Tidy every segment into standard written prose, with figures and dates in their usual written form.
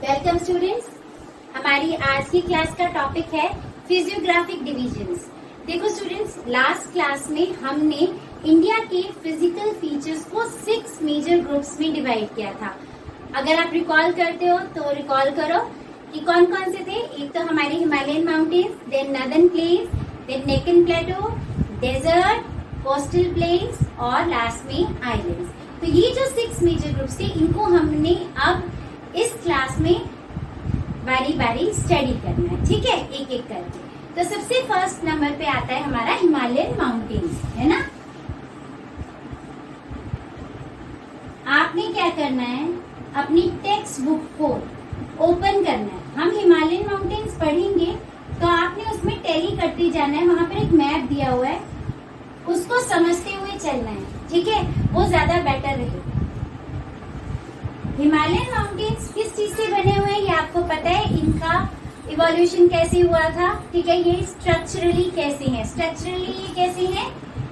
Welcome students. हमारी आज की क्लास का टॉपिक है फिजियोग्राफिक डिविजन्स। देखो स्टूडेंट्स, लास्ट क्लास में हमने इंडिया के फिजिकल फीचर्स को 6 मेजर ग्रुप्स में डिवाइड किया था। अगर आप रिकॉल करते हो तो रिकॉल करो कि कौन कौन से थे। एक तो हमारे Himalayan mountains, then northern plains, then Deccan plateau, desert, coastal plains और लास्ट में आइलैंड्स। तो ये जो 6 मेजर ग्रुप्स थे, इनको हमने अब इस क्लास में बारी बारी स्टडी करना है, ठीक है, एक एक करके। तो सबसे फर्स्ट नंबर पे आता है हमारा हिमालयन माउंटेन्स, है ना। आपने क्या करना है, अपनी टेक्स्ट बुक को ओपन करना है। हम हिमालयन माउंटेन्स पढ़ेंगे तो आपने उसमें टैली करते जाना है। वहां पर एक मैप दिया हुआ है, उसको समझते हुए चलना है, ठीक है, वो ज्यादा बेटर रहेगा। हिमालयन माउंटेन्स किस चीज से बने हुए हैं ये आपको पता है। इनका इवोल्यूशन कैसे हुआ था, ठीक है। ये स्ट्रक्चरली कैसे हैं, स्ट्रक्चरली ये कैसे हैं,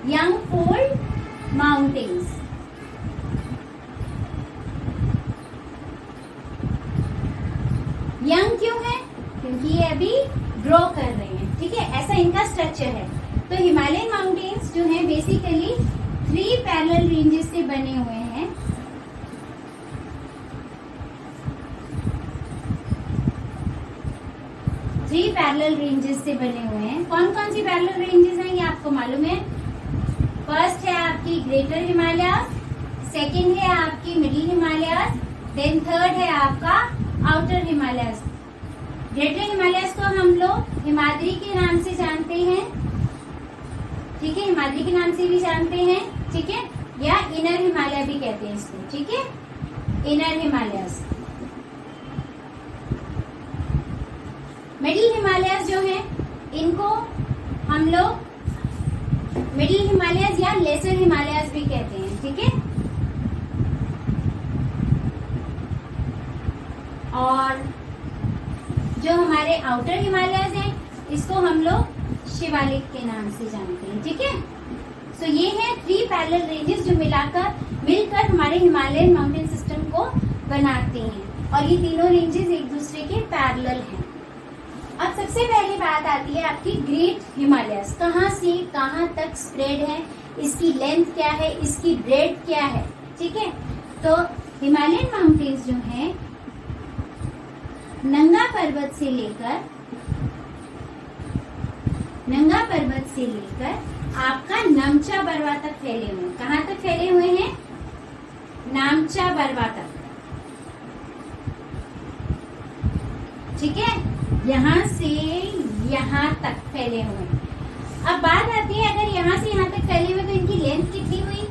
यंग फोल्ड माउंटेन्स। यंग क्यों है, क्योंकि ये अभी ग्रो कर रहे हैं, ठीक है, ऐसा इनका स्ट्रक्चर है। तो हिमालयन माउंटेन्स जो है बेसिकली 3 पैरेलल रेंजेस से बने हुए हैं। थ्री पैरेलल रेंजेस से बने हुए हैं। कौन कौन सी पैरेलल रेंजेस हैं ये आपको मालूम है। फर्स्ट है आपकी ग्रेटर हिमालयाज, सेकंड है आपकी मिडिल हिमालयाज, देन थर्ड है आपका आउटर हिमालयाज। ग्रेटर हिमालयाज को हम लोग हिमाद्री के नाम से जानते हैं, ठीक है, हिमाद्री के नाम से भी जानते हैं, ठीक है, या इनर हिमालय भी कहते हैं इसको, ठीक है, इनर हिमालयाज। मिडिल हिमालयाज जो है इनको हम लोग मिडिल हिमालयाज या लेसर हिमालयाज भी कहते हैं, ठीक है। और जो हमारे आउटर हिमालयाज हैं इसको हम लोग शिवालिक के नाम से जानते हैं, ठीक है। सो ये है 3 पैरेलल रेंजेस जो मिलकर हमारे हिमालयन माउंटेन सिस्टम को बनाते हैं, और ये तीनों रेंजेस एक दूसरे के पैरेलल हैं। अब सबसे पहली बात आती है आपकी ग्रेट हिमालयस, कहाँ से कहाँ तक स्प्रेड है, इसकी लेंथ क्या है, इसकी ब्रेड्थ क्या है, ठीक है। तो हिमालयन माउंटेन्स जो हैं नंगा पर्वत से लेकर आपका नामचा बरवा तक फैले हुए हैं। कहाँ तक फैले हुए हैं, नामचा बरवा तक, ठीक है, यहाँ से यहाँ तक फैले हुए हैं। अब बात आती है, अगर यहाँ से यहाँ तक फैले हुए तो इनकी लेंथ कितनी हुई,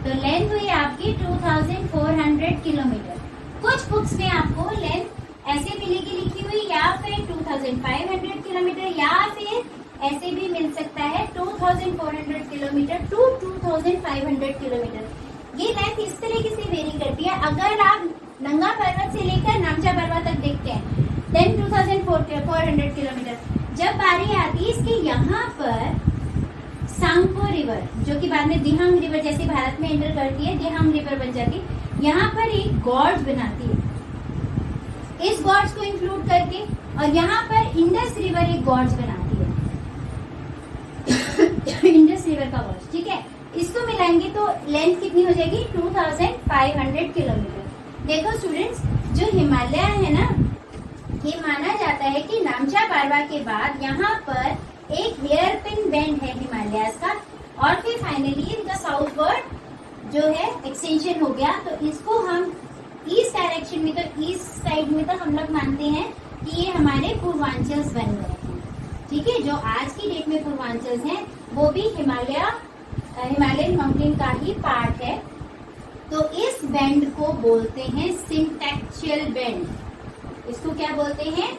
तो लेंथ हुई आपकी 2400 किलोमीटर। कुछ बुक्स में आपको लेंथ ऐसे मिलेगी लिखी हुई, या फिर 2500 किलोमीटर, या फिर ऐसे भी मिल सकता है 2400 किलोमीटर टू 2500 किलोमीटर। ये लेंथ इस तरीके से वेरी करती है। अगर आप नंगा पर्वत से लेकर नामचा बरवा तक देखते हैं देन 2400 किलोमीटर। जब बारी आती है इसके यहाँ पर सांगपो रिवर, जो कि बाद में दिहांग रिवर जैसे भारत में एंटर करती है, दिहांग रिवर बन जाती है, यहाँ पर एक गॉर्ज बनाती है। इस गॉर्ज को इंक्लूड करके, और यहाँ पर इंडस रिवर एक गॉर्ज बनाती है इंडस रिवर का गॉर्ज, ठीक है। इसको मिलाएंगे तो लेंथ कितनी हो जाएगी, 2500 किलोमीटर। देखो स्टूडेंट्स, जो हिमालय है ना, ये माना जाता है कि नामचा बरवा के बाद यहाँ पर एक हेयर पिन बेंड है हिमालयाज का, और फिर फाइनली इनका साउथवर्ड जो है एक्सटेंशन हो गया। तो इसको हम ईस्ट डायरेक्शन में, तो ईस्ट साइड में तो हम लोग मानते हैं कि ये हमारे पूर्वांचल्स बन गए हैं, ठीक है। जो आज की डेट में पूर्वांचल्स हैं वो भी हिमालयन माउंटेन का ही पार्ट है। तो इस बेंड को बोलते हैं सिंटैक्शियल बेंड। इसको क्या बोलते हैं,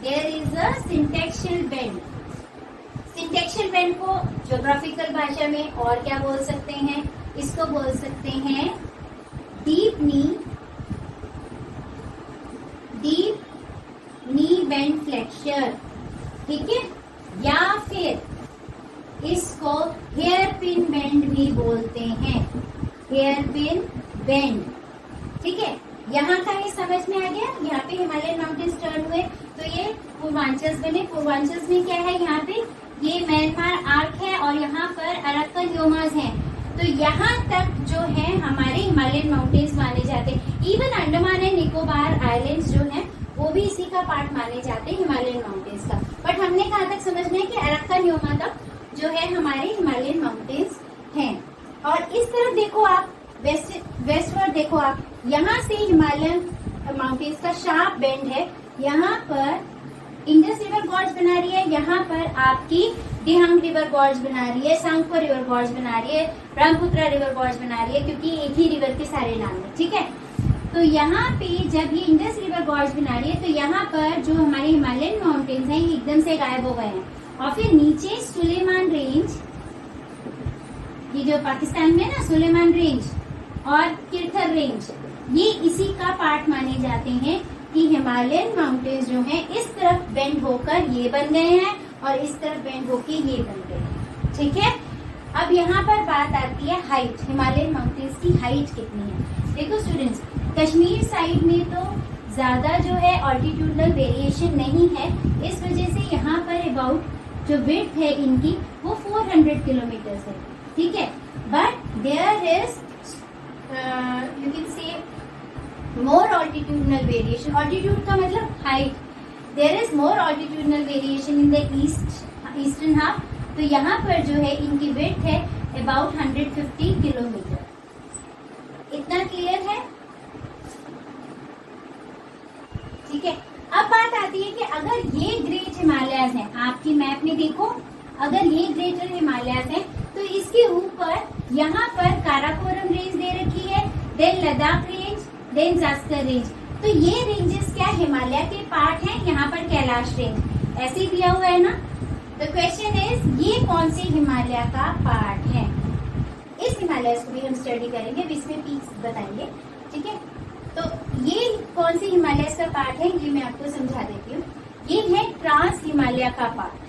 there is a syntaxial bend. Syntaxial bend को ज्योग्राफिकल भाषा में और क्या बोल सकते हैं, इसको बोल सकते हैं डीप नी बेंड फ्लेक्चर, ठीक है, या फिर इसको हेयर पिन बेंड भी बोलते हैं, हेयर पिन बेंड, ठीक है। यहाँ का ये समझ में आ गया, यहाँ पे हिमालयन माउंटेन्स टर्न हुए तो ये पूर्वांचल बने। पूर्वांचल में क्या है, यहाँ पे ये म्यांमार आर्क है और यहाँ पर अराक्कन योमाज हैं। तो यहाँ तक जो है हमारे हिमालयन माउंटेन्स माने जाते हैं। Even Andaman and Nicobar islands जो हैं वो भी इसी का पार्ट माने जाते हैं हिमालयन माउंटेन्स का। बट हमने कहाँ तक समझना है कि अराक्कन योमा तक जो है हमारे हिमालयन माउंटेन्स हैं। और इस तरफ देखो आप, वेस्टवर्ड देखो आप, यहाँ से हिमालयन माउंटेन्स का शार्प बेंड है। यहाँ पर इंडस रिवर गॉर्ज बना रही है, यहाँ पर आपकी दिहांग रिवर गॉर्ज बना रही है, सांगपो रिवर गॉर्ज बना रही है, ब्रह्मपुत्रा रिवर गॉर्ज बना रही है, क्योंकि एक ही रिवर के सारे नाम है। ठीक है, तो यहाँ पे जब ये इंडस रिवर गॉर्ज बना रही है तो यहाँ पर जो हमारे हिमालयन माउंटेन्स हैं ये एकदम से गायब हो गए हैं। और फिर नीचे सुलेमान रेंज, ये जो पाकिस्तान में ना सुलेमान रेंज और किरथर रेंज, ये इसी का पार्ट माने जाते हैं कि हिमालयन माउंटेन्स जो हैं इस तरफ बेंड होकर ये बन गए हैं और इस तरफ बेंड होकर ये बन गए हैं। ठीक है, अब यहाँ पर बात आती है हाइट, हिमालयन माउंटेन्स की हाइट कितनी है। देखो स्टूडेंट्स, कश्मीर साइड में तो ज्यादा जो है ऑल्टीट्यूडनल वेरिएशन नहीं है, इस वजह से यहाँ पर अबाउट जो विड्थ है इनकी वो 400 किलोमीटर है। ठीक है, but there is you can say more altitudinal variation. Altitude का मतलब height. There is more altitudinal variation in the eastern half. तो यहाँ पर जो है इनकी विड्थ है अबाउट 150 किलोमीटर। इतना क्लियर है? ठीक है, अब बात आती है कि अगर ये ग्रेट हिमालयाज हैं, आपकी मैप में देखो, अगर ये ग्रेटर हिमालयाज हैं तो इसके ऊपर यहाँ पर काराकोरम रेंज दे रखी है, then Ladakh range, then Zanskar range. तो ये रेंजेस क्या हिमालय के पार्ट हैं? यहाँ पर कैलाश रेंज ऐसे ही दिया हुआ है ना। द क्वेश्चन इज ये कौन से हिमालय का पार्ट है? इस हिमालय को भी हम स्टडी करेंगे, इसमें पीक्स बताएंगे। ठीक है, तो ये कौन सी हिमालय का पार्ट है ये मैं आपको समझा देती हूँ। ये है ट्रांस हिमालय का पार्ट।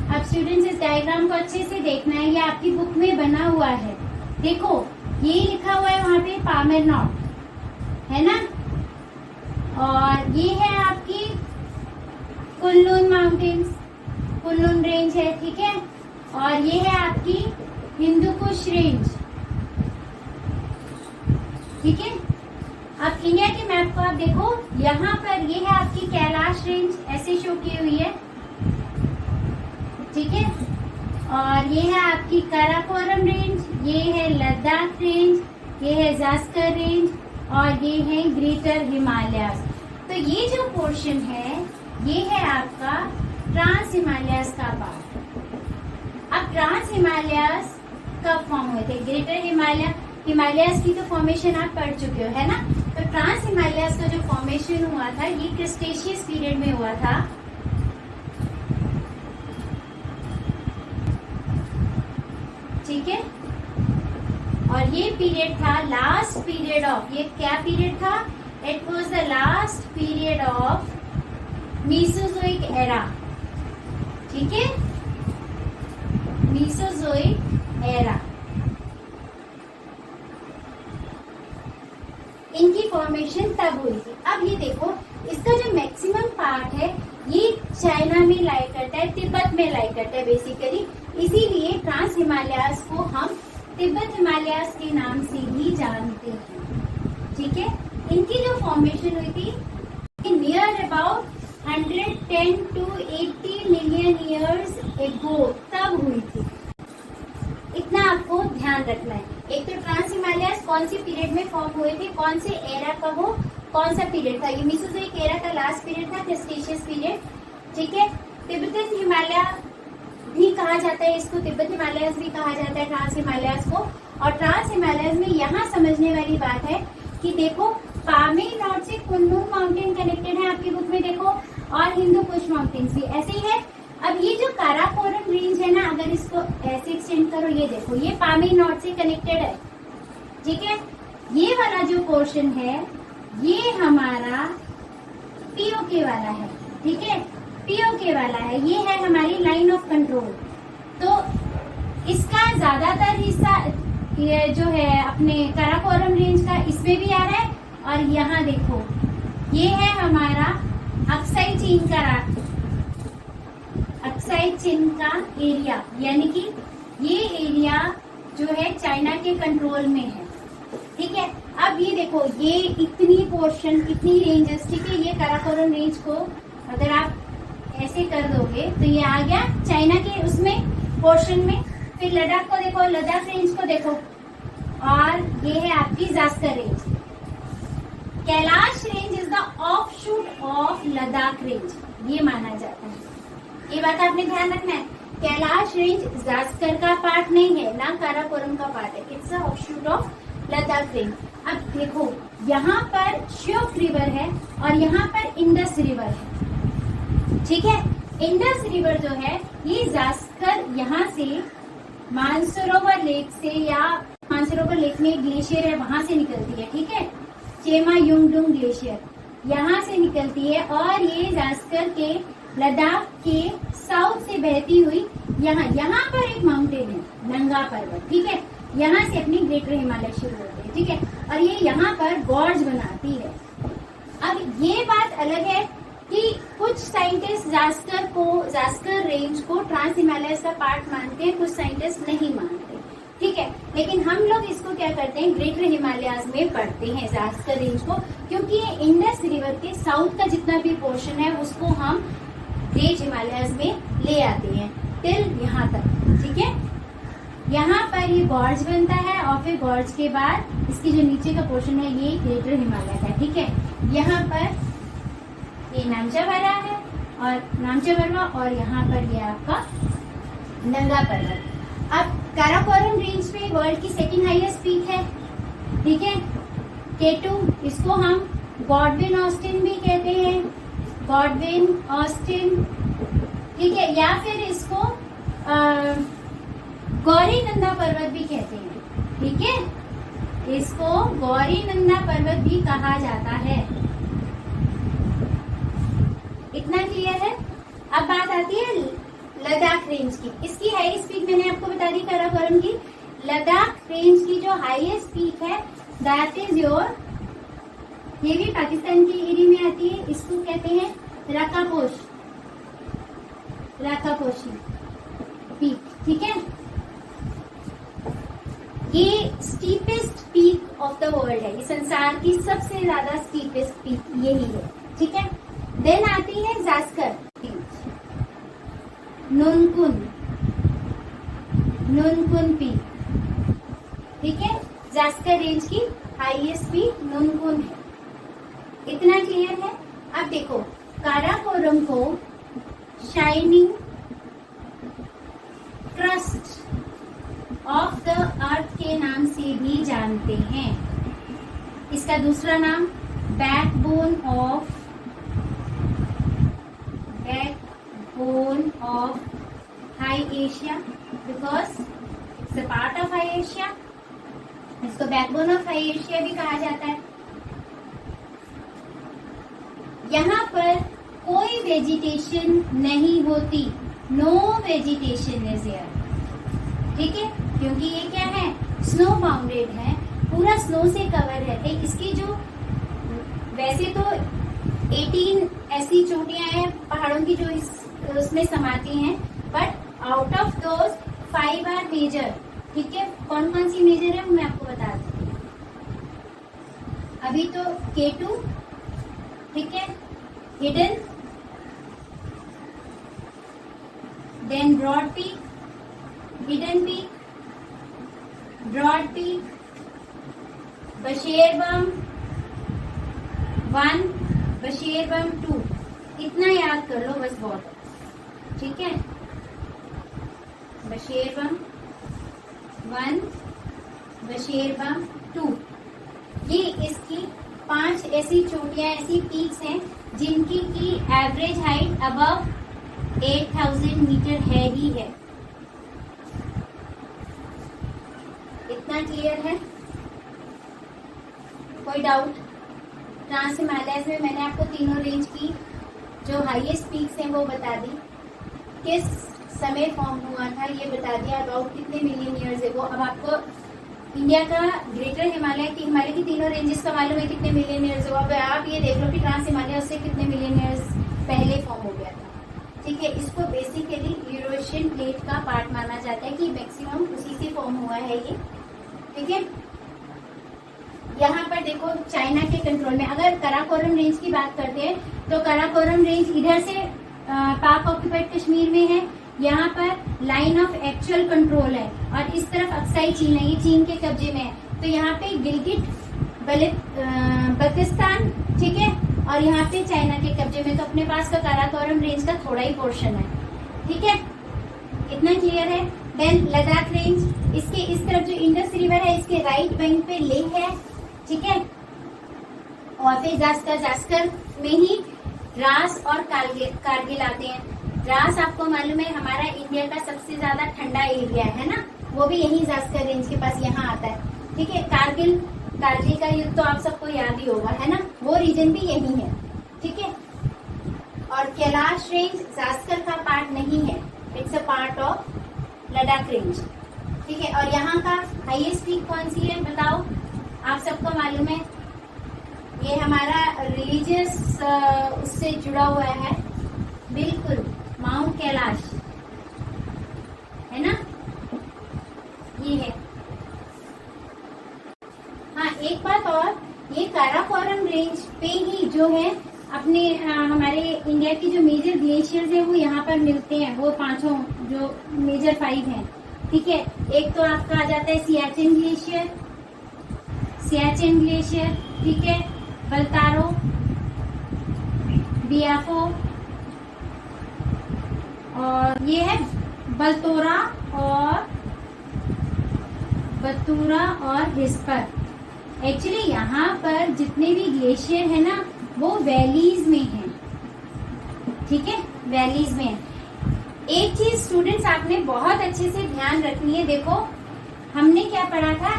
अब स्टूडेंट्स इस डायग्राम को अच्छे से देखना है, ये आपकी बुक में बना हुआ है। देखो ये लिखा हुआ है वहां पे पामेर नॉर्थ है ना, और ये है आपकी कुनलुन माउंटेन्स, कुनलुन रेंज है। ठीक है, और ये है आपकी हिंदू कुश रेंज। ठीक है, अब इंडिया के मैप को आप देखो, यहाँ पर ये है आपकी कैलाश रेंज ऐसे शो की हुई है। ठीक है, और ये है आपकी काराकोरम रेंज, ये है लद्दाख रेंज, ये है जास्कर रेंज और ये है ग्रेटर हिमालयाज। तो ये जो पोर्शन है ये है आपका ट्रांस हिमालयाज का पार्ट। अब ट्रांस हिमालयाज कब फॉर्म हुए थे? ग्रेटर हिमालयाज की तो फॉर्मेशन आप पढ़ चुके हो है ना। तो ट्रांस हिमालयाज का जो फॉर्मेशन हुआ था ये क्रिस्टेशियस पीरियड में हुआ था। ठीक है, और ये पीरियड था लास्ट पीरियड ऑफ, ये क्या पीरियड था? It was the last period of Mesozoic era. ठीक है, मीसोजोइक एरा, इनकी फॉर्मेशन तब हुई थी। अब ये देखो, इसका जो मैक्सिमम पार्ट है ये चाइना में लाई करता है, तिब्बत में लाई करता है बेसिकली, इसीलिए ट्रांस हिमालयाज को हम तिब्बत हिमालयाज के नाम से भी जानते हैं। ठीक है, इनकी जो फॉर्मेशन हुई थी near about 110 to 80 million years ago तब हुई थी। इतना आपको ध्यान रखना है। एक तो ट्रांस हिमालयाज कौन सी पीरियड में फॉर्म हुए थे, कौन से एरा का वो कौन सा पीरियड था? ये मीसोजोइक एरा का लास्ट पीरियड था, क्रिस्टेशियस पीरियड। ठीक है, तिब्बतन हिमालय भी कहा जाता है इसको, तिब्बत हिमालयाज भी कहा जाता है ट्रांस हिमालयाज को। और ट्रांस हिमालयाज में यहाँ समझने वाली बात है कि देखो पामेर नॉर्थ से कुनलुन माउंटेन कनेक्टेड है आपकी बुक में देखो, और हिंदू कुश माउंटेन्स भी ऐसे ही है। अब ये जो काराकोरम रेंज है ना, अगर इसको ऐसे एक्सटेंड करो, ये देखो ये पामेर नॉर्थ से कनेक्टेड है। ठीक है, ये वाला जो पोर्शन है ये हमारा पीओके वाला है। ठीक है, पीओके वाला है, ये है हमारी लाइन ऑफ कंट्रोल। तो इसका ज्यादातर हिस्सा ये जो है अपने काराकोरम रेंज का, इसमें भी आ रहा है। और यहाँ देखो ये है हमारा अक्साई चीन का एरिया, यानी कि ये एरिया जो है चाइना के कंट्रोल में है। ठीक है, अब ये देखो ये इतनी पोर्शन, इतनी रेंजेस, ठीक है, ये काराकोरम रेंज को अगर आप ऐसे कर दोगे तो ये आ गया चाइना के उसमें पोर्शन में। फिर लद्दाख को देखो, लद्दाख रेंज को देखो, और ये है आपकी Zanskar range. Kailash range is the offshoot of Ladakh range, ये माना जाता है। ये बात आपने ध्यान रखना है, कैलाश रेंज जास्कर का पार्ट नहीं है, ना काराकोरम का पार्ट है, it's a offshoot of Ladakh range. अब देखो यहाँ पर श्योक रिवर है और यहाँ पर इंडस रिवर है। ठीक है, इंडस रिवर जो है ये जास्कर यहाँ से मानसरोवर लेक से, या मानसरोवर लेक में ग्लेशियर है वहां से निकलती है। ठीक है, चेमा युंगडुंग ग्लेशियर यहाँ से निकलती है, और ये जास्कर के लद्दाख के साउथ से बहती हुई यहाँ पर एक माउंटेन है नंगा पर्वत। ठीक है, यहाँ से अपनी ग्रेटर हिमालय शुरू होती है। ठीक है, और ये यहाँ पर गॉर्ज बनाती है। अब ये बात अलग है कि कुछ साइंटिस्ट जास्कर रेंज को ट्रांस हिमालय का पार्ट मानते हैं, कुछ साइंटिस्ट नहीं मानते। ठीक है, लेकिन हम लोग इसको क्या करते हैं, ग्रेटर हिमालयाज में पढ़ते हैं जास्कर रेंज को, क्योंकि ये इंडस रिवर के साउथ का जितना भी पोर्शन है उसको हम ग्रेट हिमालयाज में ले आते हैं टिल यहाँ तक। ठीक है, यहाँ पर ये गॉर्ज बनता है, और फिर गॉर्ज के बाद इसकी जो नीचे का पोर्शन है ये ग्रेटर हिमालय का। ठीक है, यहाँ पर ये नामचा बरा है और नामचा बरवा, और यहाँ पर ये आपका नंगा पर्वत। अब काराकोरम रेंज पे वर्ल्ड की सेकंड हाईएस्ट पीक है। ठीक है, K2, इसको हम गॉडविन ऑस्टिन भी कहते हैं, गॉडविन ऑस्टिन। ठीक है, या फिर इसको गौरी नंदा पर्वत भी कहते हैं। ठीक है, इसको गौरी नंदा पर्वत भी कहा जाता है। इतना क्लियर है। अब बात आती है लद्दाख रेंज की। इसकी हाईएस्ट पीक मैंने आपको बता दी काराकोरम की। लद्दाख रेंज की जो हाईएस्ट पीक है दैट इज योर, ये भी पाकिस्तान के एरिया में आती है, इसको कहते हैं राकापोशी पीक। ठीक है, ये steepest peak of the world है, ये संसार की सबसे ज्यादा स्टीपेस्ट पीक यही है। ठीक है, देन आती है जास्कर, नुनकुन पीक। ठीक है, जास्कर रेंज की हाईएस्ट पीक नुनकुन है। इतना क्लियर है। अब देखो काराकोरम को shining crust of the earth के नाम से भी जानते हैं। इसका दूसरा नाम backbone of high Asia, because it's a part of high Asia. इसको बैकबोन ऑफ हाई एशिया भी कहा जाता है। यहाँ पर कोई वेजिटेशन नहीं होती, नो वेजिटेशन इज हियर। ठीक है, क्योंकि ये क्या है, स्नो बाउंडेड है, पूरा स्नो से कवर है। एक इसकी जो वैसे तो 18 ऐसी चोटियां हैं पहाड़ों की जो उसमें समाती हैं, but out of those 5 are major. ठीक है, कौन कौन सी मेजर है वो मैं आपको बता दूं। अभी तो K2, ठीक है, hidden, then broad peak, hidden peak, broad peak, बशेरबम 1, बशेरबम 2। इतना याद कर लो बस, बहुत है। ठीक है, बशेरबम 1, बशेरबम 2, ये इसकी 5 ऐसी चोटियां, ऐसी पीक्स हैं जिनकी की एवरेज हाइट अबव 8000 मीटर है ही है। इतना क्लियर है, कोई डाउट? ट्रांस हिमालयस में मैंने आपको तीनों रेंज की जो हाईएस्ट पीक्स हैं वो बता दी, किस समय फॉर्म हुआ था ये बता दिया, अबाउट कितने मिलियन ईयर्स एगो। अब आपको इंडिया का ग्रेटर हिमालय की तीनों रेंजेस का मालूम है कितने मिलियन ईयर्स हुआ। अब आप ये देख लो कि ट्रांस हिमालय उससे कितने मिलियन ईयर्स पहले फॉर्म हो गया था। ठीक है, इसको बेसिकली यूरेशियन प्लेट का पार्ट माना जाता है कि मैक्सिमम उसी से फॉर्म हुआ है ये। ठीक है, यहाँ पर देखो चाइना के कंट्रोल में, अगर काराकोरम रेंज की बात करते हैं तो काराकोरम रेंज इधर से पाक ऑक्यूपाइड कश्मीर में है, यहाँ पर लाइन ऑफ एक्चुअल कंट्रोल है, और इस तरफ अक्साई चीन है, ये चीन के कब्जे में है। तो यहाँ पे गिलगिट बल्तिस्तान, ठीक है, और यहाँ पे चाइना के कब्जे में। तो अपने पास का काराकोरम रेंज का थोड़ा ही पोर्शन है। ठीक है, इतना क्लियर है। देन लद्दाख रेंज, इसके इस तरफ जो इंडस रिवर है इसके राइट बैंक पे लेह है। ठीक है, और फिर जास्कर में ही द्रास और कारगिल आते हैं। द्रास आपको मालूम है हमारा इंडिया का सबसे ज्यादा ठंडा एरिया है ना, वो भी यही जास्कर रेंज के पास यहाँ आता है। ठीक है, कारगिल का युद्ध तो आप सबको याद ही होगा, है ना, वो रीजन भी यही है। ठीक है, और कैलाश रेंज जास्कर का पार्ट नहीं है, it's a part of Ladakh range. ठीक है, और यहाँ का हाईएस्ट पीक कौन सी है बताओ, आप सबको मालूम है, ये हमारा रिलीजियस उससे जुड़ा हुआ है बिल्कुल, माउंट कैलाश है ना, ये है। हाँ, एक बात और, ये काराकोरम रेंज पे ही जो है अपने हमारे इंडिया की जो मेजर ग्लेशियर्स है वो यहाँ पर मिलते हैं, वो पांचों जो मेजर 5 हैं। ठीक है, एक तो आपका आ जाता है सियाचिन ग्लेशियर, ठीक है, बल्तारो, बियाफो, और ये है बतूरा और हिस्पर। एक्चुअली यहाँ पर जितने भी ग्लेशियर है ना वो वैलीज में है। ठीक है, वैलीज में है। एक चीज स्टूडेंट्स आपने बहुत अच्छे से ध्यान रखनी है, देखो हमने क्या पढ़ा था,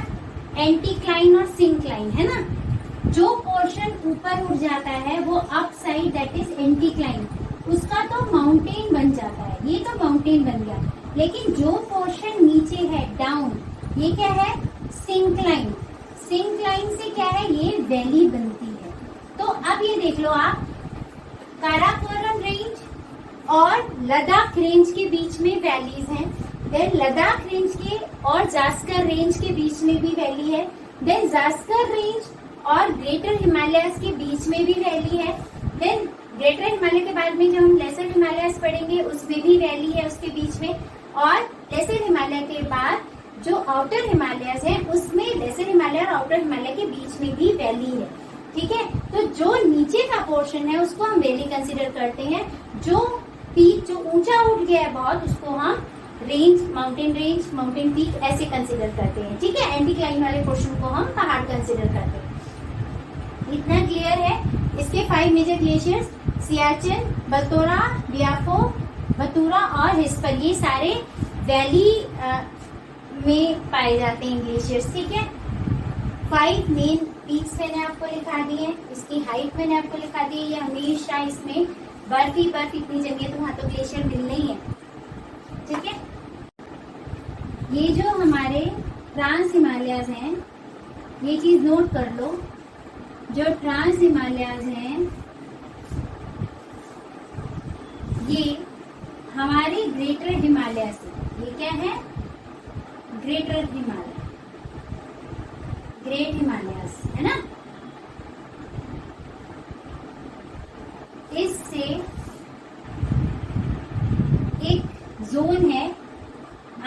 एंटीक्लाइन और सिंक्लाइन, है ना। जो पोर्शन ऊपर उठ जाता है वो up side, that is anticline, उसका तो माउंटेन बन जाता है, ये तो माउंटेन बन गया। लेकिन जो पोर्शन नीचे है डाउन, ये क्या है, सिंक्लाइन। सिंक्लाइन से क्या है, ये वैली बनती है। तो अब ये देख लो आप, काराकोरम रेंज और लद्दाख रेंज के बीच में वैलीज हैं। देन लद्दाख रेंज के और जास्कर रेंज के बीच में भी वैली है। देन जास्कर रेंज और ग्रेटर हिमालयस के बीच में भी वैली है। देन ग्रेटर हिमालय के बाद में जो हम लेसर हिमालयस पढ़ेंगे उसमें भी वैली है उसके बीच में, और लेसर हिमालय के बाद जो आउटर हिमालयस है उसमें लेसर हिमालय और आउटर हिमालय के बीच में भी वैली है। ठीक है, तो जो नीचे का पोर्शन है उसको हम वैली कंसिडर करते हैं, जो पीक जो ऊंचा उठ गया है बहुत उसको हम रेंज, माउंटेन पीक ऐसे कंसिडर करते हैं। ठीक है, एंटीक्लाइन वाले पोर्शन को हम पहाड़ कंसिडर करते हैं। इतना क्लियर है। इसके 5 मेजर ग्लेशियर्स, सियाचिन, बतूरा, बियाफो, बतूरा और हिस्पर, ये सारे वैली में पाए जाते हैं ग्लेशियर्स। ठीक है, 5 मेन पीक्स मैंने आपको लिखा दिए, इसकी हाइट मैंने आपको लिखा दी है। ये हमेशा इसमें बर्फ इतनी जमी है तो वहां तो ग्लेशियर मिलने ही है। ठीक है, ये जो हमारे ट्रांस हिमालयाज हैं, ये चीज नोट कर लो, जो ट्रांस हिमालयाज हैं ये हमारे ग्रेटर हिमालय से, ये क्या है, ग्रेटर हिमालय, ग्रेट हिमालयाज, है ना। इससे एक जोन है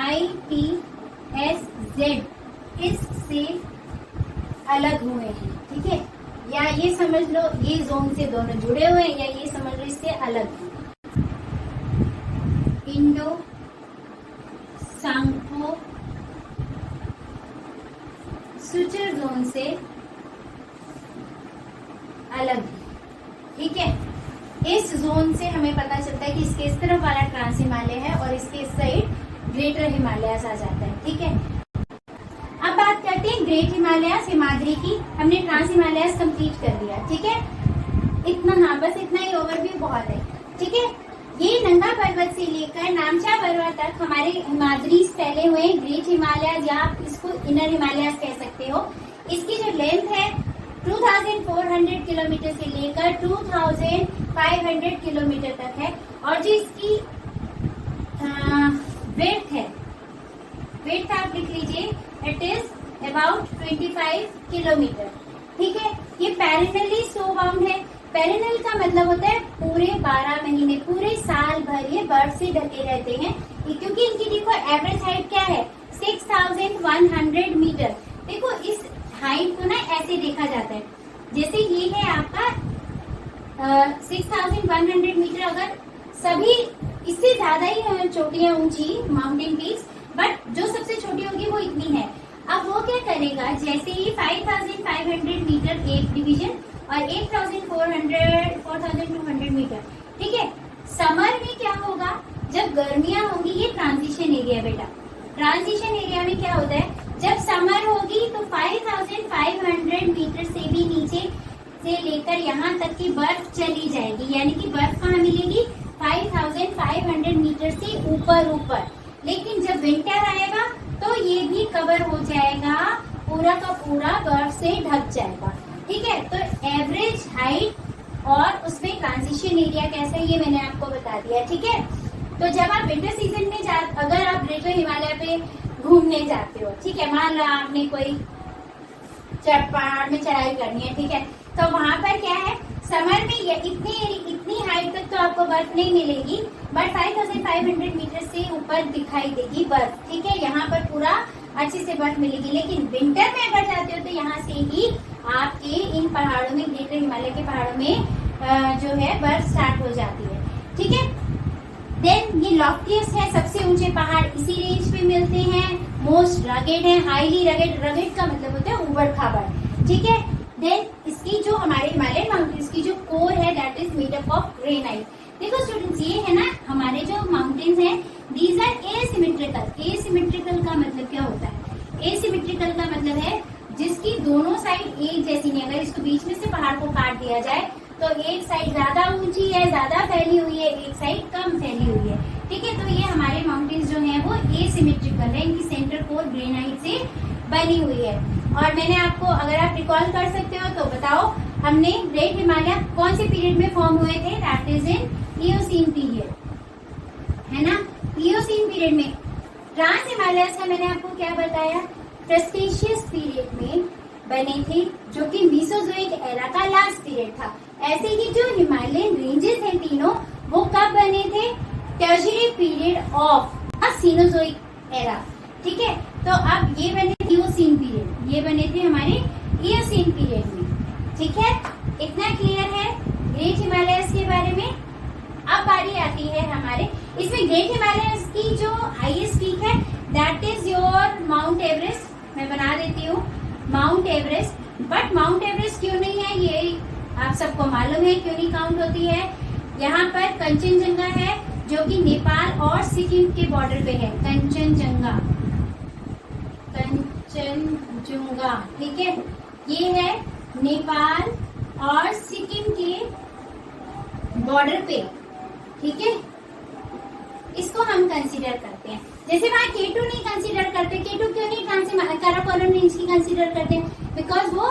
ITSZ, इससे अलग हुए हैं। ठीक है, या ये समझ लो ये जोन से दोनों जुड़े हुए हैं, या ये समझ लो इससे अलग हैं। इंडो सांगपो सुचर जोन से अलग है। ठीक है, इस जोन से हमें पता चलता है कि इसके इस तरफ वाला ट्रांस हिमालय है और इसके इस साइड ग्रेटर हिमालयस आ जाता है। ठीक है, अब बात करते हैं ग्रेट हिमालयस हिमाद्री की। हमने ट्रांस हिमालयस कंप्लीट कर दिया। ठीक है, इतना, हाँ बस इतना ही ओवरव्यू बहुत है। ठीक है, ये नंगा पर्वत से लेकर नामचा पर्वत तक हमारे हिमाद्रीज फैले हुए ग्रेट हिमालय या आप इसको इनर हिमालय कह सकते हो। इसकी जो लेंथ है 2400 किलोमीटर से लेकर 2500 किलोमीटर तक है। और जो इसकी वेट है, वेट आप लिख लीजिए, इट इज अबाउट 25 किलोमीटर। ठीक है, ये पैरेनली स्नो बाउंड है। पेरिनल का मतलब होता है पूरे 12 महीने, पूरे साल भर ये बर्फ से ढके रहते हैं, क्योंकि इनकी देखो एवरेज हाइट क्या है 6100 मीटर। देखो इस हाइट को ना ऐसे देखा जाता है, जैसे ये है आपका 6100 मीटर। अगर सभी इससे ज्यादा ही चोटियां ऊंची माउंटेन पीक्स, बट जो सबसे छोटी होगी वो इतनी है। अब वो क्या करेगा, जैसे ही 5500 मीटर एक डिवीजन और 4200 मीटर। ठीक है, समर में क्या होगा, जब गर्मियां होंगी, ये ट्रांजिशन एरिया बेटा, ट्रांजिशन एरिया में क्या होता है, जब समर होगी तो 5500 मीटर से भी नीचे से लेकर यहाँ तक की बर्फ चली जाएगी, यानी कि बर्फ कहाँ मिलेगी 5500 मीटर से ऊपर ऊपर। लेकिन जब विंटर आएगा तो ये भी कवर हो जाएगा, पूरा का पूरा बर्फ से ढक जाएगा। ठीक है, तो एवरेज हाइट और उसमें ट्रांजिशन एरिया कैसा है ये मैंने आपको बता दिया। ठीक है, तो जब आप विंटर सीजन में अगर आप ग्रेटर हिमालय पे घूमने जाते हो, ठीक है, मान लो आपने कोई पहाड़ में चढ़ाई करनी है, ठीक है, तो वहां पर क्या है, समर में ये इतनी हाइट तक तो आपको बर्फ नहीं मिलेगी, बट 5500 मीटर से ऊपर दिखाई देगी बर्फ। ठीक है, यहाँ पर पूरा अच्छे से बर्फ मिलेगी। लेकिन विंटर में अगर जाते हो तो यहाँ से ही आपके इन पहाड़ों में, ग्रेटर हिमालय के पहाड़ों में जो है बर्फ स्टार्ट हो जाती है। ठीक है, देन ये लॉफ्टीएस्ट है, सबसे ऊंचे पहाड़ इसी रेंज पे मिलते हैं। मोस्ट रगेड है, हाईली रगेड, रगेड का मतलब होता है उबड़ खाबड़। ठीक है, देन इसकी जो हमारे हिमालयन माउंटेन्स की जो कोर है that is made up of granite. देखो स्टूडेंट्स, ये है ना हमारे जो माउंटेन्स हैं, दीज आर एसिमेट्रिकल। एसिमेट्रिकल का मतलब क्या होता है, एसिमेट्रिकल का मतलब है जिसकी दोनों साइड एक जैसी नहीं। अगर इसको बीच में से पहाड़ को काट दिया जाए तो एक साइड ज्यादा ऊंची है, ज्यादा फैली हुई है, एक साइड कम फैली हुई है। ठीक है, तो ये हमारे माउंटेन्स जो है वो एसिमेट्रिकल है, इनकी सेंटर कोर ग्रेनाइट से बनी हुई है। और मैंने आपको, अगर आप रिकॉल कर सकते हो तो बताओ, हमने ग्रेट हिमालय कौन से पीरियड में फॉर्म हुए थे, that is in Eocene period, है ना, इयोसीन पीरियड में। ट्रांस हिमालयस का मैंने आपको क्या बताया, क्रेस्टेशियस पीरियड में बने थे, जो कि मीसोजोइक एरा का लास्ट पीरियड था। ऐसे ही जो हिमालयन रेंजेस हैं तीनों, वो कब बने थे, tertiary period of Cenozoic era. ठीक है, तो अब ये बने इयोसीन पीरियड, ये बने थे हमारे इयोसीन पीरियड में। ठीक है, इतना क्लियर है ग्रेट हिमालयस के बारे में। अब बारी आती है हमारे, इसमें ग्रेट हिमालयस की जो हाईएस्ट पीक है that is your mount Everest. मैं बना देती हूँ mount Everest, but mount Everest क्यों नहीं है ये आप सबको मालूम है, क्यों नहीं काउंट होती है। यहाँ पर कंचनजंगा है जो कि नेपाल और सिक्किम के बॉर्डर पे है, कंचनजंगा, कंचनजंगा। ठीक है, ये है नेपाल और सिक्किम के बॉर्डर पे। ठीक है, इसको हम कंसीडर करते हैं। जैसे वहाँ K2 नहीं कंसीडर करते, K2 क्यों नहीं काराकोरम रेंज की कंसीडर करते हैं, बिकॉज वो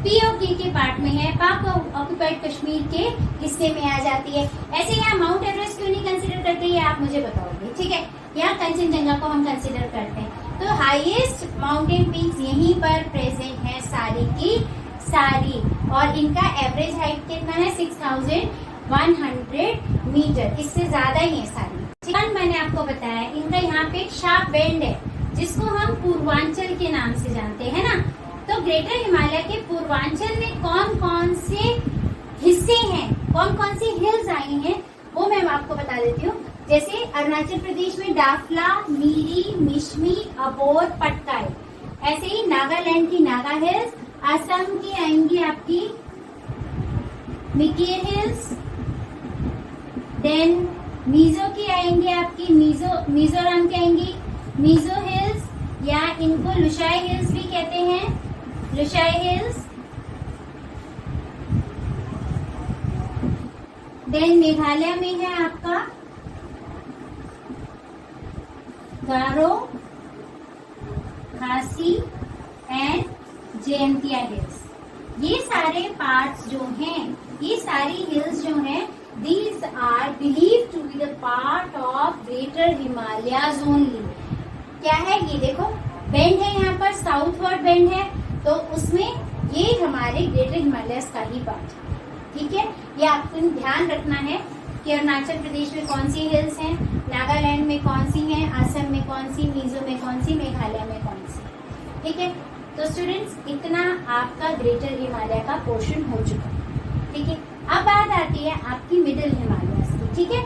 POK के पार्ट में है, पाक ऑक्युपाइड कश्मीर के हिस्से में आ जाती है। ऐसे यहाँ माउंट एवरेस्ट क्यों नहीं कंसीडर करते, ये आप मुझे बताओगे। ठीक है, यहाँ कंचनजंगा को हम कंसीडर करते हैं। तो हाईएस्ट माउंटेन पीक्स यहीं पर प्रेजेंट है सारी की सारी, और इनका एवरेज हाइट कितना है 6100 मीटर, इससे ज्यादा ही है सारी। मैंने आपको बताया इनका यहाँ पे एक शार्प बेंड है जिसको हम पूर्वांचल के नाम से जानते हैं ना। तो ग्रेटर हिमालय के पूर्वांचल में कौन कौन से हिस्से हैं, कौन कौन सी हिल्स आई हैं, वो मैं आपको बता देती हूँ। जैसे अरुणाचल प्रदेश में डाफला, मीरी, मिश्मी, अबोर, पटकाई। ऐसे ही नागालैंड की नागा हिल्स, असम की आएंगी आपकी मिकीर हिल्स, देन मिजो की आएंगे आपकी मिजोरम की आएंगी मिजो हिल्स, या इनको लुशाई हिल्स भी कहते हैं, लुशाई हिल्स। देन मेघालय में है आपका गारो, खासी एंड जयंतिया हिल्स। ये सारे पार्ट्स जो हैं, ये सारी हिल्स जो हैं, these are believed to be the part of greater Himalayas only। क्या है ये देखो, बेंड है यहाँ पर, साउथवर्ड बेंड है, तो उसमें ये हमारे ग्रेटर हिमालयस का ही पार्ट है। ठीक है, ये आपको ध्यान रखना है कि अरुणाचल प्रदेश में कौन सी हिल्स हैं, नागालैंड में कौन सी हैं, असम में कौन सी, मिजो में कौन सी, मेघालय में कौन सी। ठीक है, तो स्टूडेंट्स इतना आपका ग्रेटर हिमालय का पोर्शन हो चुका है। ठीक है, अब बात आती है आपकी मिडिल हिमालयस की। ठीक है,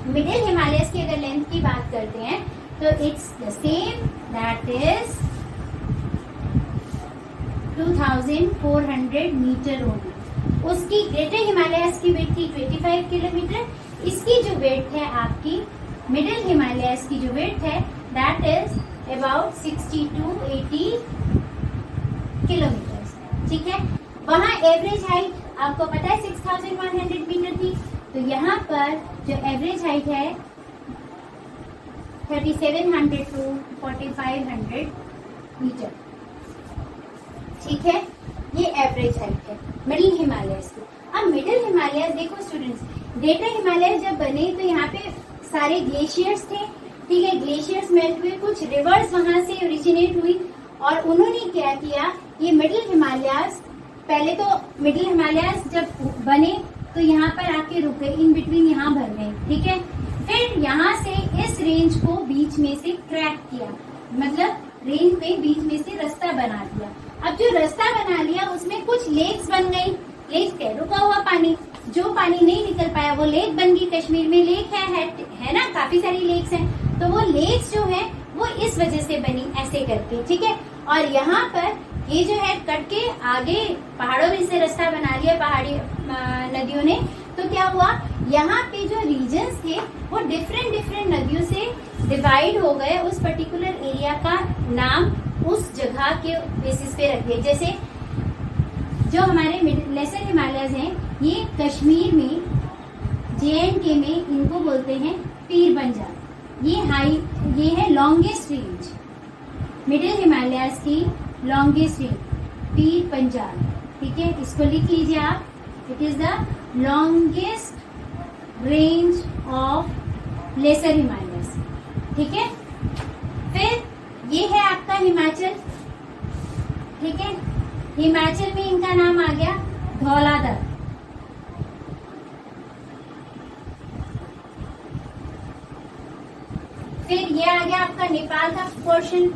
मिडिल हिमालयस की अगर लेंथ की बात करते हैं तो it's the same, that is 2400 metre only. उसकी ग्रेटर हिमालयस की वेट थी 25 किलोमीटर। इसकी जो वेट है आपकी मिडिल हिमालयस की जो वेट है that is about 60 to 80 kilometre. ठीक है, वहाँ एवरेज हाइट आपको पता है 6100 मीटर थी, तो यहाँ पर जो एवरेज हाइट है 3700 to 4500 मीटर। ठीक है, ये एवरेज हाइट है मिडिल हिमालयस की। अब मिडिल हिमालयस देखो स्टूडेंट्स, ग्रेटर हिमालयस जब बने तो यहाँ पे सारे ग्लेशियर्स थे। ठीक है, ग्लेशियर्स मेल्ट हुए, कुछ रिवर्स वहां से ओरिजिनेट हुई और उन्होंने क्या किया, ये मिडिल हिमालयस, पहले तो मिडिल हिमालयस जब बने तो यहाँ पर आके रुक गए, इन बिटवीन यहाँ भर गए। ठीक है, फिर यहाँ से इस रेंज को बीच में से क्रैक किया, मतलब रेंज में बीच में से रास्ता बना दिया। अब जो रास्ता बना लिया उसमें कुछ लेक्स बन गई। लेक है रुका हुआ पानी, जो पानी नहीं निकल पाया वो लेक बन गई। कश्मीर में लेक है ना, काफी सारी लेक्स हैं, तो वो लेक्स जो है वो इस वजह से बनी ऐसे करके। ठीक है, और यहाँ पर ये जो है कट के आगे पहाड़ों में से रास्ता बना लिया पहाड़ी नदियों ने, तो क्या हुआ, यहाँ पे जो रीजन्स थे वो डिफरेंट नदियों से डिवाइड हो गए। उस पर्टिकुलर एरिया का नाम उस जगह के बेसिस पे रख दिया। जैसे जो हमारे लेसर हिमालयस हैं, ये कश्मीर में JNK में इनको बोलते हैं पीर पंजाब। ये है लॉन्गेस्ट रेंज, मिडिल हिमालयस की लॉन्गेस्ट रेंज पीर पंजाब। ठीक है, इसको लिख लीजिए आप, it is the longest range of lesser Himalayas. ठीक है, फिर ये है आपका हिमाचल। ठीक है, हिमाचल में इनका नाम आ गया धौलाधर। फिर ये आ गया आपका नेपाल का पोर्शन,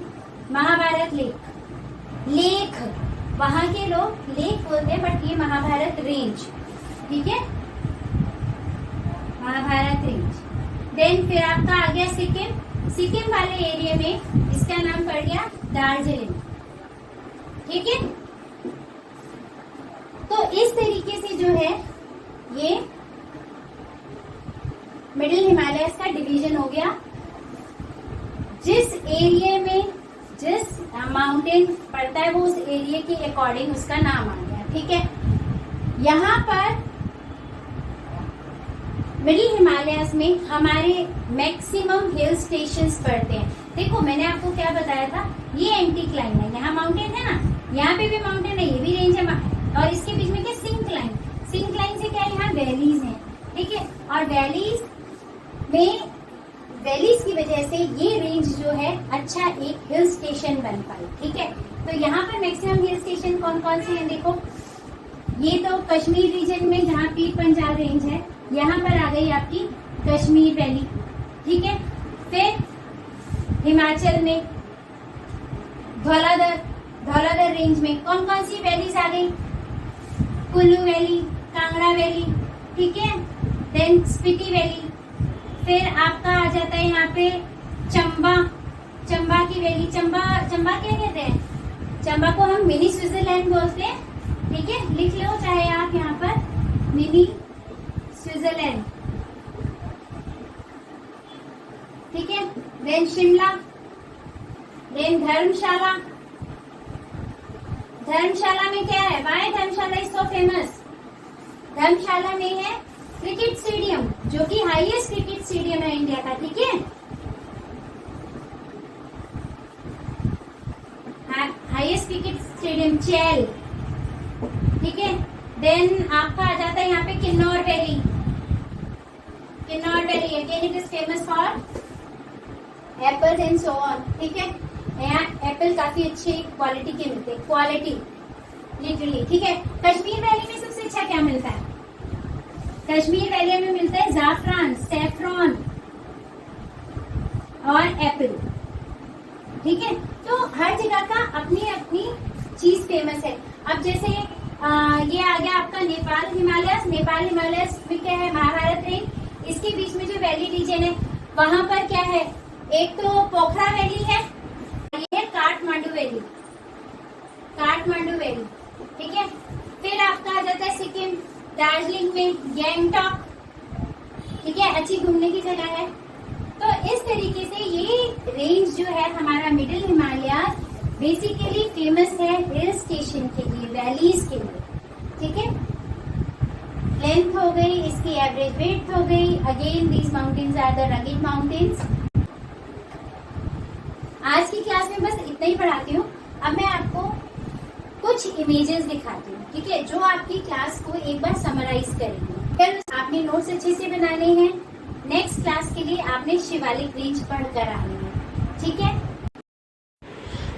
महाभारत लेक वहां के लोग लेक बोलते हैं, बट ये महाभारत रेंज। ठीक है, महाभारत रेंज। देन फिर आपका आ गया सिक्किम वाले एरिया में इसका नाम पड़ गया दार्जिलिंग। ठीक है, तो इस तरीके से जो है ये मिडिल हिमालयस का डिवीजन हो गया। जिस एरिया में जिस माउंटेन पड़ता है वो उस एरिया के अकॉर्डिंग उसका नाम आ गया। ठीक है, यहाँ पर मिडिल हिमालयस में हमारे मैक्सिमम हिल स्टेशंस पड़ते हैं। देखो मैंने आपको क्या बताया था, ये एंटीक्लाइन है, यहाँ माउंटेन है ना, यहाँ पे भी माउंटेन है, ये भी रेंज है, और इसके बीच में क्या सिंक्लाइन से क्या है, यहाँ वैलीज हैं। ठीक है, और वैलीज की वजह से ये रेंज जो है अच्छा एक हिल स्टेशन बन पाई। ठीक है, तो यहाँ पर मैक्सिमम हिल स्टेशन कौन कौन से हैं देखो, ये तो कश्मीर रीजन में जहाँ पीर पंजाब रेंज है, यहाँ पर आ गई आपकी कश्मीर वैली। ठीक है, फिर हिमाचल में धौलाधर रेंज में कौन कौन सी वैलीज आ गई, कुल्लू वैली, कांगड़ा वैली। ठीक है, देन स्पीति वैली। फिर आपका आ जाता है यहाँ पे चंबा की वैली। चंबा क्या कहते हैं, चंबा को हम मिनी स्विट्जरलैंड बोलते हैं। ठीक है, लिख लो चाहे आप यहाँ पर मिनी स्विट्जरलैंड। ठीक है, देन शिमला, देन धर्मशाला में क्या है, why Dharamshala is so famous, Dharamshala में है क्रिकेट स्टेडियम, जो कि हाईएस्ट क्रिकेट स्टेडियम है इंडिया का, ठीक है, हाईएस्ट क्रिकेट स्टेडियम चेल, ठीक है। देन आपका आ जाता है यहाँ पे Kinnaur valley, Kinnaur valley again it is famous for apples and so on, ठीक है। यहाँ एप्पल काफी अच्छे क्वालिटी के मिलते हैं, क्वालिटी लिटरली, ठीक है। कश्मीर वैली में सबसे अच्छा क्या मिलता है? कश्मीर वैली में मिलता है जाफरान, सैफरॉन और एप्पल, ठीक है। तो हर जगह का अपनी अपनी चीज फेमस है। अब जैसे ये आ गया आपका नेपाल हिमालयस, नेपाल हिमालयस में क्या है? महाभारत रेंज, इसके बीच में जो वैली रीजन है वहां पर क्या है? एक तो पोखरा वैली है, ये काठमांडू वैली, काठमांडू वैली, ठीक है। फिर आपका आ जाता है सिक्किम, दार्जिलिंग में गैंगटॉक, ठीक है, अच्छी घूमने की जगह है। तो इस तरीके से ये रेंज जो है हमारा मिडिल हिमालय बेसिकली फेमस है हिल स्टेशन के लिए, वैलीज के लिए, ठीक है। लेंथ हो गई, इसकी एवरेज वेट हो गई। Again these mountains are the rugged mountains. आज की क्लास में बस इतना ही पढ़ाती हूँ। अब मैं आपको कुछ इमेजेस दिखाती हूँ, ठीक है, जो आपकी क्लास को एक बार समराइज करेंगे। फिर आपने नोट्स अच्छे से बनाने हैं। नेक्स्ट क्लास के लिए आपने शिवालिक रेंज पढ़कर आनी है, ठीक है।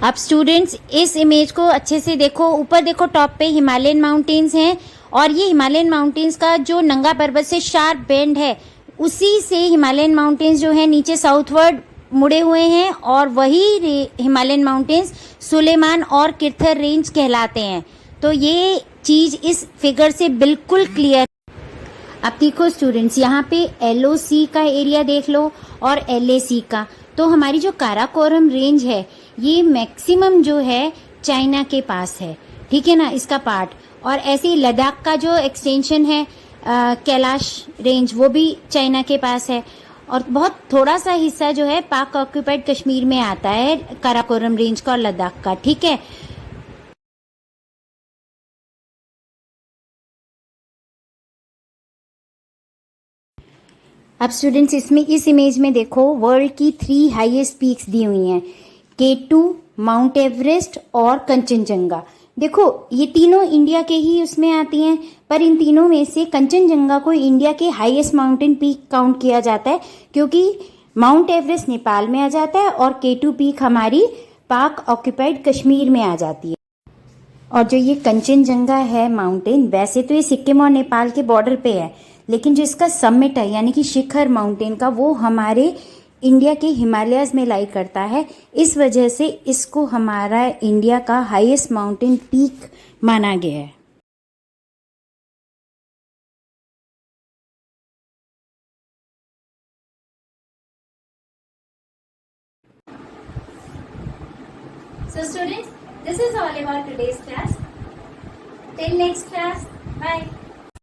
अब स्टूडेंट्स इस इमेज को अच्छे से देखो, ऊपर देखो टॉप पे हिमालयन माउंटेन्स हैं और ये हिमालयन माउंटेन्स का जो नंगा पर्वत से शार्प बेंड है उसी से हिमालयन माउंटेन्स जो है नीचे साउथवर्ड मुड़े हुए हैं और वही हिमालयन माउंटेन्स सुलेमान और किरथर रेंज कहलाते हैं। तो ये चीज इस फिगर से बिल्कुल क्लियर। अब देखो स्टूडेंट्स, यहाँ पे LOC का एरिया देख लो और LAC का। तो हमारी जो काराकोरम रेंज है ये मैक्सिमम जो है चाइना के पास है, ठीक है ना, इसका पार्ट। और ऐसे ही लद्दाख का जो एक्सटेंशन है कैलाश रेंज, वो भी चाइना के पास है। और बहुत थोड़ा सा हिस्सा जो है पाक ऑक्यूपाइड कश्मीर में आता है काराकोरम रेंज का और लद्दाख का, ठीक है। अब स्टूडेंट्स इसमें इस इमेज में देखो वर्ल्ड की 3 हाईएस्ट पीक्स दी हुई हैं, K2, माउंट एवरेस्ट और कंचनजंगा। देखो ये तीनों इंडिया के ही उसमें आती हैं, पर इन तीनों में से कंचनजंगा को इंडिया के हाईएस्ट माउंटेन पीक काउंट किया जाता है, क्योंकि माउंट एवरेस्ट नेपाल में आ जाता है और K2 पीक हमारी पाक ऑक्यूपाइड कश्मीर में आ जाती है। और जो ये कंचनजंगा है माउंटेन, वैसे तो ये सिक्किम और नेपाल के बॉर्डर पे है, लेकिन जो इसका समिट है यानी कि शिखर माउंटेन का, वो हमारे इंडिया के हिमालयस में लाई करता है। इस वजह से इसको हमारा इंडिया का हाईएस्ट माउंटेन पीक माना गया है। So students, this is all about today's class. Till next class, bye.